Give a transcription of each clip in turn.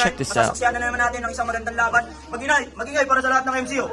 Check this out. Masasaksiyan na naman natin ang isang magandang laban. Magingay para sa lahat ng MCO.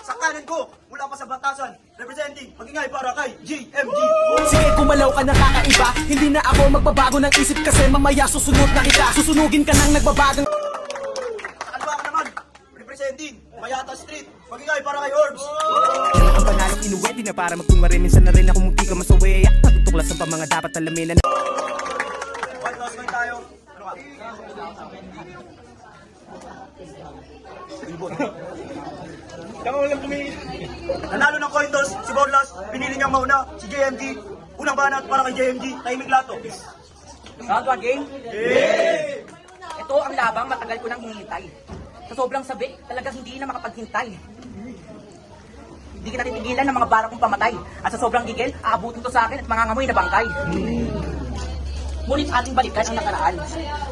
Sa kanan ko, mula pa sa batasan, representing, magingay para kay GMG. Sige, gumalaw ka na kakaiba. Hindi na ako magbabago ng isip kasi mamaya susunod na kita. Susunugin ka ng nagbabagang. Sa kalba ka naman, representing, Mayata Street, magingay para kay Orbs. Yan ang panalang inuwi, di na para magkunwari. Minsan na rin ako munti ka masawi. At natutuklasan pa mga dapat alamin. White House ngayon tayo. Ano ka? Nanalo ng coin toss, si Borlas, pinili niyang mauna, si JMG. Unang banat para kay JMG, Tahimik Lato. Round 1 game? Ito ang labang matagal ko nang hinihintay. Sa sobrang sabik, talagang hindi na makapaghintay. Hindi kita titigilan ng mga bara kong pamatay. At sa sobrang gigil, aabutin to sa akin at mangangamoy na bangkay. Ngunit ating balikan ang nakaraan.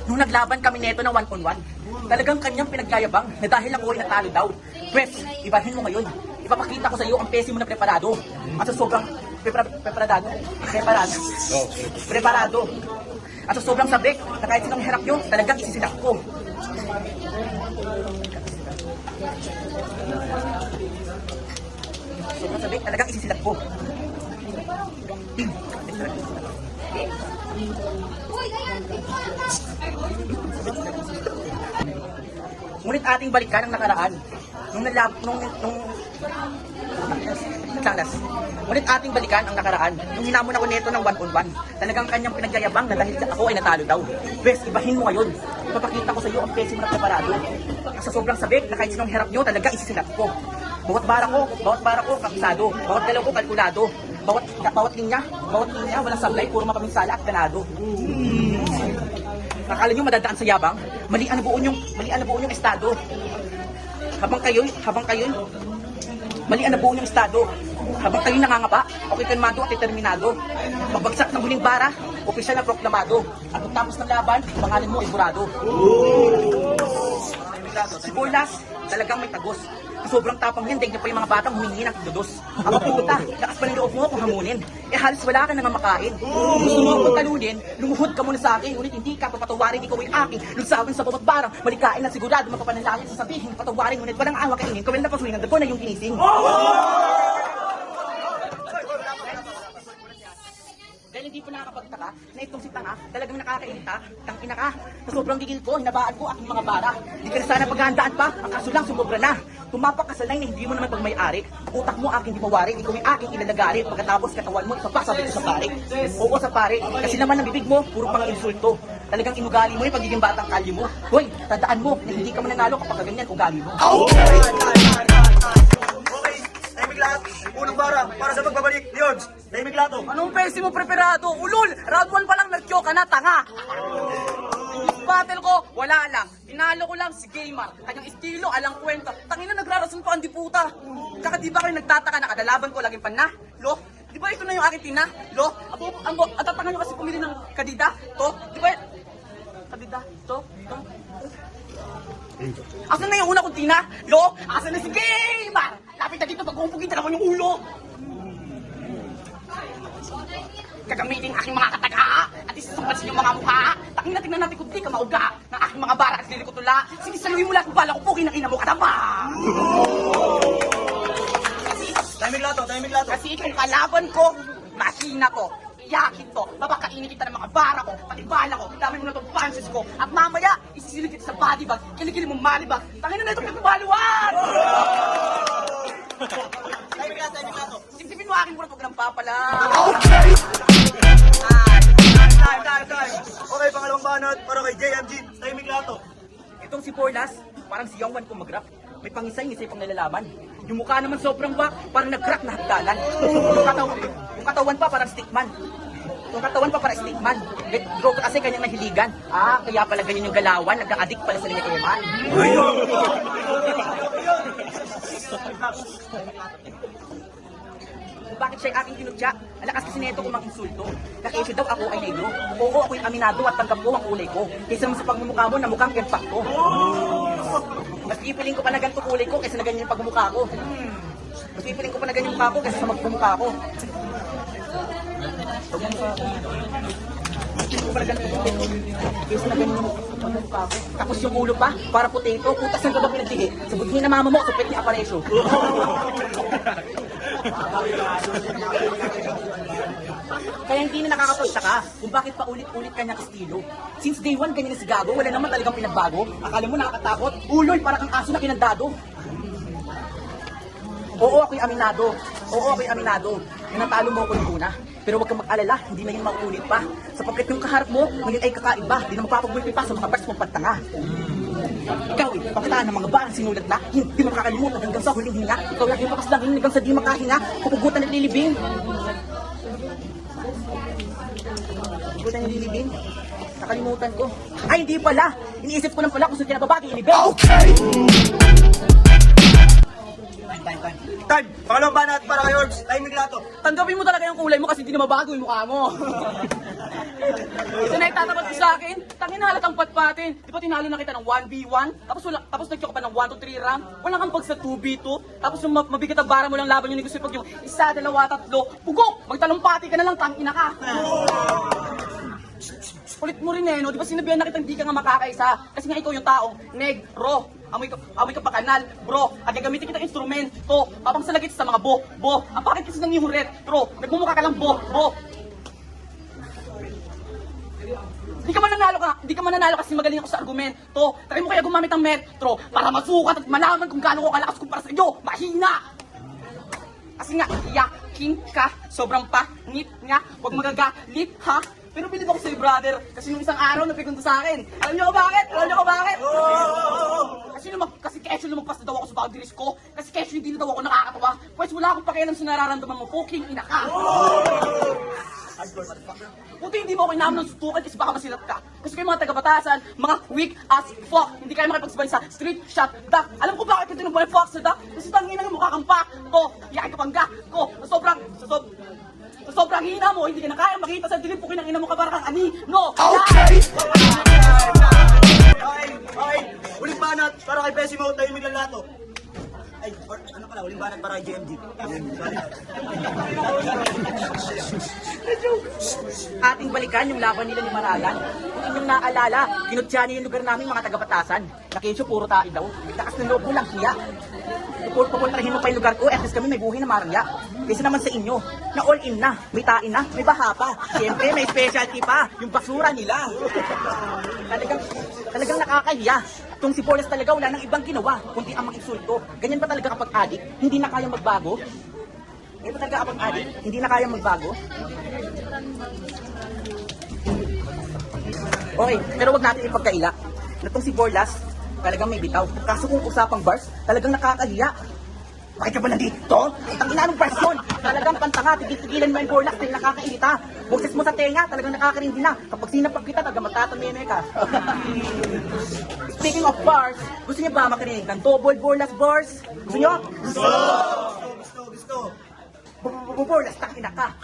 Nung naglaban kami neto ng 1-on-1, talagang kanyang pinagyayabang na dahil ako ay natalo daw. Pwes, ibahin mo ngayon. Ipapakita ko sa iyo ang pesi mo na preparado. At sa sobrang preparado. At sa sobrang sabik, na kahit sinong hirap nyo, talagang isisilak ko. Sobrang sabik, talagang isisilak ko. Ngunit ating balikan ang nakaraan. Ngunit ating balikan ang nakaraan. Nung hinamon ako neto ng 1-on-1, talagang kanyang pinagyayabang na dahil ako ay natalo daw. Bes, ibahin mo ngayon. Ipapakita ko sa iyo ang pesi mo na preparado. Sa sobrang sabik na kahit sinong hirap nyo, talaga isisilap ko. Bawat bara ko, kapisado. Bawat galaw ko, kalkulado. Bawat linya, walang sablay, puro mapaminsala at ganado. Akala nyo madadaan sa yabang? Mali ang nabuon yung estado. Habang kayo'y mali ang nabuon yung estado. Habang kayo'y nangangapa, ako'y kalmado at determinado. Pagbagsak ng huling bara, opisyal na proklamado. At pagtapos ng laban, pangalan mo ay burado. Si Borlas, talagang may tagos. Sobrang tapang yan, daig na pa yung mga batang humingi ng dudos. Ako puta, lakas pa ng loob mo kung hamunin. Halos wala ka nang makain. Gusto mo akong talunin, lumuhod ka muna sa akin. Ngunit hindi ka papatawarin, ikaw ay aking. Lugsawin sa bawat barang, malikain na sigurado mapapanalangin sasabihin, patawarin. Ngunit walang awa kainin, kawin na pasuhin, dago na yung ginising. Dahil hindi po nakakapagtaka na itong si Tanga talagang nakakairita, tangina ka. Sa sobrang gigil ko, hinabaan ko aking mga bara. Di ka na sana paghahandaan pa, ang kaso lang sumobra na. Tumapak ka sa line na hindi mo naman pagmay-ari. Utak mo aking di mawari, ikaw ay aking ilalagari. Pagkatapos katawan mo, ipapasabit ko sa pare. Oo sa pare, kasi naman ang bibig mo, puro pang insulto. Talagang inugali mo yung pagiging batang kalye mo. Hoy, tandaan mo na hindi ka mananalo kapag ganyan ugali mo. Okay, Tahimik lahat. Unang bara para sa pagbabalik ni Orbs. Tahimik Lato. Anong pesi mo preparado? Ulol! Round 1 pa lang nag-kyo ka na, tanga! Battle ko, wala lang. Tinalo ko lang si Gaymar. Kanyang estilo, alang kwenta. Tangina, nagrarason pa ang diputa. Tsaka di ba kayo nagtataka na kadalaban ko laging panna? Lo? Di ba ito na yung aking tina? Lo? At tatangan nyo kasi pumili ng kadida? To? Di ba? Kadida? To? Asan na yung una kong tina? Lo? Asan na si Gaymar? Lapit na dito, pag-umpugin naman yung ulo. Gagamitin aking mga kataga at isasumpat sa inyong mga mukha. Taking na tingnan natin kung di ka mauga ng aking mga bara at lirik ko tula. Sige, saluhin mo lahat kung bala ko pugin ang ina mo kataba. Tahimik Lato. Kasi itong kalaban ko, makina ko. Iyakin to, babakainin kita ng mga bara ko, pati bala ko, dami mo na itong panses ko. At mamaya, isisilip kita sa body bag, kilikili mong malibag. Tangin na itong pagbaluan! Tahimik Lato. Sipsipin mo aking muna pag nang papala. Time. Okay, pangalawang banat para kay JMG, Tahimik Lato. Itong si Borlas, parang si Yongwan kung mag-rap. May pangisay-ngisay pang nilalaman. Yung mukha naman sobrang wak, parang nag-crack na hagdanan. Yung katawan pa parang stickman. Droga kasi kanyang nahiligan. Kaya pala ganyan yung galawan, nagka-addict pala sa linya kayaman. Bakit siya aking tinutya? Alakas kasi neto kung mag-insulto. Kakaisyo daw ako ay negro. Oo, ako'y aminado at tanggap ko ang kulay ko. Kaysa sa pagmumukha mo na mukhang kempak ko. Mas ipiling ko pa na ganito kulay ko kaysa na ganyan yung pagmumukha ko. Mas ipiling ko pa na ganyan yung mukha ko kaysa sa magmumukha ko. pala ganito. Case na ganyan mo. Tapos yung ulo pa, para potato, putas ng gabang pinagdihi. Sa budhi na mama mo, supit ni Aparesyo. Kaya hindi na nakakapagtaka kung bakit pa ulit-ulit kanyang estilo. Since day one, ganyan na si Gago, wala naman talagang pinagbago. Akala mo nakakatakot, uloy para kang aso na kinandado. Oo, ako'y aminado. Oo, ako'y aminado. Nanatalo mo ako ng una. Pero huwag kang mag-alala, hindi na yun mauulit pa. Sapagkat yung kaharap mo, ngayon ay kakaiba. Di na mapapagulpi pa sa mga bars mong pagtanga. Ikaw eh, pakitaan ng mga barang sinulat na, hindi mo makakalimutan hanggang sa huling hinga. Ikaw ay yung papaslangin hanggang sa di makahinga, pupugutan at lilibing. Pupugutan at lilibing? Nakalimutan ko. Ay, hindi pala! Iniisip ko lang pala kung saan kinababagi, ilibing! Okay! Time! Pangalawang banat para kay Orbs. Timing lato. Tanggapin mo talaga yung kulay mo kasi hindi na mabago yung mukha mo. Isa na itatapat mo sa akin, tangin na halatang patpatin. Di ba tinalo na kita ng 1v1? Tapos nag-choke pa ng 1-2-3 round? Walang kang pag sa 2v2? Tapos yung mabigat ang bara mo lang laban yung negosyo pag yung isa, dalawa, tatlo, pugok! Magtalumpati ka na lang, tangina ka! Ulit mo rin eh, no? Di ba sinabihan na kita hindi ka nga makakaisa? Kasi nga ikaw yung taong negro. Amoy ka pa kanal, bro. At gagamitin kita instrumento. Papang salagit sa mga bo. Ang pakit kasi ng iyong retro. Nagmumukha ka lang bo. Hindi ka man nanalo kasi magaling ako sa argumento. Try mo kaya gumamit ng metro para masukat at malaman kung gaano ko kalakas kumpara sa iyo. Mahina! Kasi nga, yakin ka, sobrang pangit nga, huwag magagalit, ha? Pero bilib ako sa'yo, brother, kasi nung isang araw napigunto sa akin. Alam niyo ko bakit? Kasi kesyo lumagpas na daw ako sa boundaries ko. Kasi kesyo hindi na daw ako nakakatawa. Pwes wala akong pakialam sa nararamdaman mo, fucking ina ka. Buti hindi mo ako inaam ng sutukan kasi baka masilap ka. Kasi kayo mga taga-batasan, mga weak as fuck. Hindi kayo makipagsabay sa street shot duck. Alam ko bakit ito ng fuck sa duck? Kasi tangin ang mukha kang pak. Iyakin ka pangga. Sa sobrang hina mo, hindi ka na kaya makita sa dilim pukin ng ina mo ka para kang ani. No! Okay! Okay. Uling banat para kay Pessimo. Timing lato. Ay, ano pala? Uling banat para kay JMG. Ating balikan yung laban nila ni Maralan. Kung inyong naalala, kinutya niya yung lugar namin mga taga-batasan. Nakensyo, puro tayo daw. Lakas ng loob mo lang, hiya. Pupuntahin mo pa yung lugar ko, at least kami may buhay na marangya. Kaysa naman sa inyo, na all in na, may tain na, may baha pa. Siyempre, may specialty pa, yung basura nila. Talagang nakakahiya. Itong si Paulus talaga wala nang ibang ginawa, kundi ang mag-insulto. Ganyan ba talaga kapag adik, hindi na kayang magbago? Ganyan ba talaga kapag adik, hindi na kayang magbago? Okay, pero wag natin ipagkaila. Itong si Borlas, talagang may bitaw. Kaso kung usapang bars, talagang nakakahiya. Bakit ka ba nandito? Ang inanong bars yun. Talagang pantanga, tigil-tigilan mo yung Borlas dahil nakakairita. Boses mo sa tenga, talagang nakakarindi na. Kapag sinapag kita, talagang matatameme ka. Speaking of bars, gusto niyo ba makarinig ng double Borlas bars? Gusto niyo? Gusto. Borlas, tangina ka.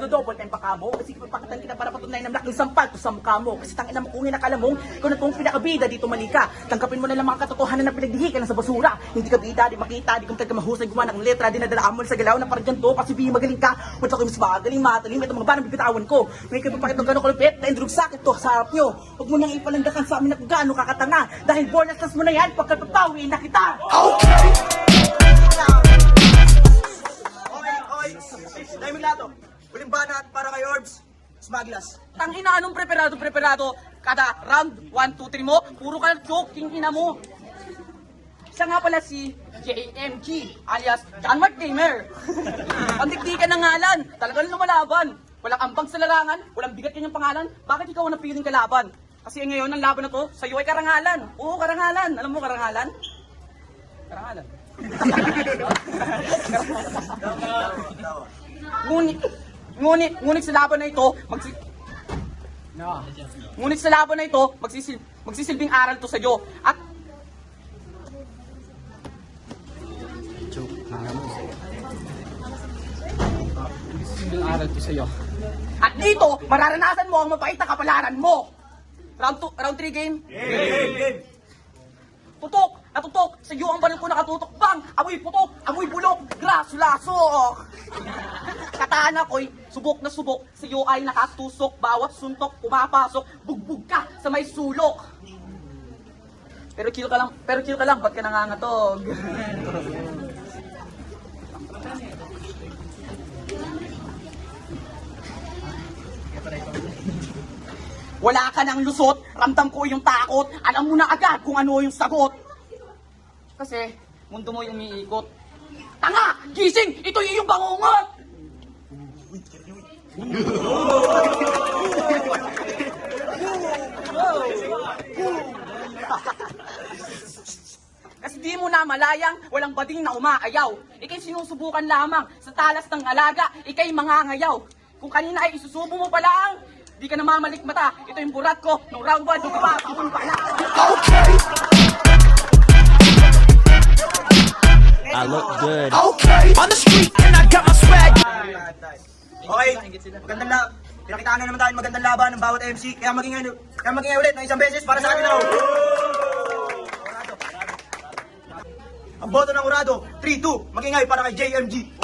Double time pa ka mo. Kasi pakatan kita para patunay ng laking sampal to sa mukha mo. Kasi tangina mo kung hinakala mong ikaw na itong pinakabida dito malika. Tangkapin mo na lang mga katotohanan na pinagdihi ka lang sa basura. Hindi ka bida, di makita, di kung talaga mahusay gumawa ng letra, di nadalaan mo sa galaw na parang ganito. Kasi magaling ka. Huwag ako mas magaling, matalim. Ito mga banang bibitawan ko. May kayo papakit ng gano'ng kalupit na indrug sakit to sa harap nyo. Huwag mo nang ipalandakan sa amin na kung gaano kakatanga. Dahil Borlas mo na yan, pagkatatawi na kita. Okay! Timing lato. Uling banat para kay Orbs. Smaglas. Tangina, anong preparado? Kada round 1, 2, 3 mo, puro ka joking ina mo. Siya nga pala si JMG alias John Mark Gamer. Pandikdikan ng ngalan, talagang lumalaban. Walang ambag sa larangan, walang bigat kanyang pangalan. Bakit ikaw ang napiling kalaban? Kasi ngayon ang laban na to, sa iyo ay karangalan. Oo, karangalan. Alam mo karangalan? Karangalan. Ngunit sa laban na ito, magsisilbing aral to sa iyo. At At dito, mararanasan mo ang mapait na kapalaran mo. Round 3 game. Game. Natutok, sa iyo ang baril ko nakatutok, bang! Amoy putok, amoy bulok, graso-laso! Katana ko'y Subok na subok, sa iyo ay nakatusok. Bawat suntok, pumapasok. Bugbog ka sa may sulok. Pero chill ka lang, ba't ka nangangatog? Wala ka ng lusot, ramdam ko yung takot, alam mo na agad kung ano yung sagot. Kasi, mundo mo yung umiikot. Tanga! Gising! Ito yung bangungot! Kasi di mo na malayang, walang bading na umaayaw. Ika'y sinusubukan lamang sa talas ng alaga, ika'y mangangayaw. Kung kanina ay isusubo mo pa lang, di ka na mamalik mata. Ito yung burat ko, nung round 1, nung pa, pakun pa lang. I look good. Okay, on the street and I got my swag. Okay, magandang na. Pinakitaan na naman tayo magandang laban ng bawat MC. Kaya maging ulit na isang beses para sa akin na. Ang boto ng Urado, 3-2. Magingay para kay JMG.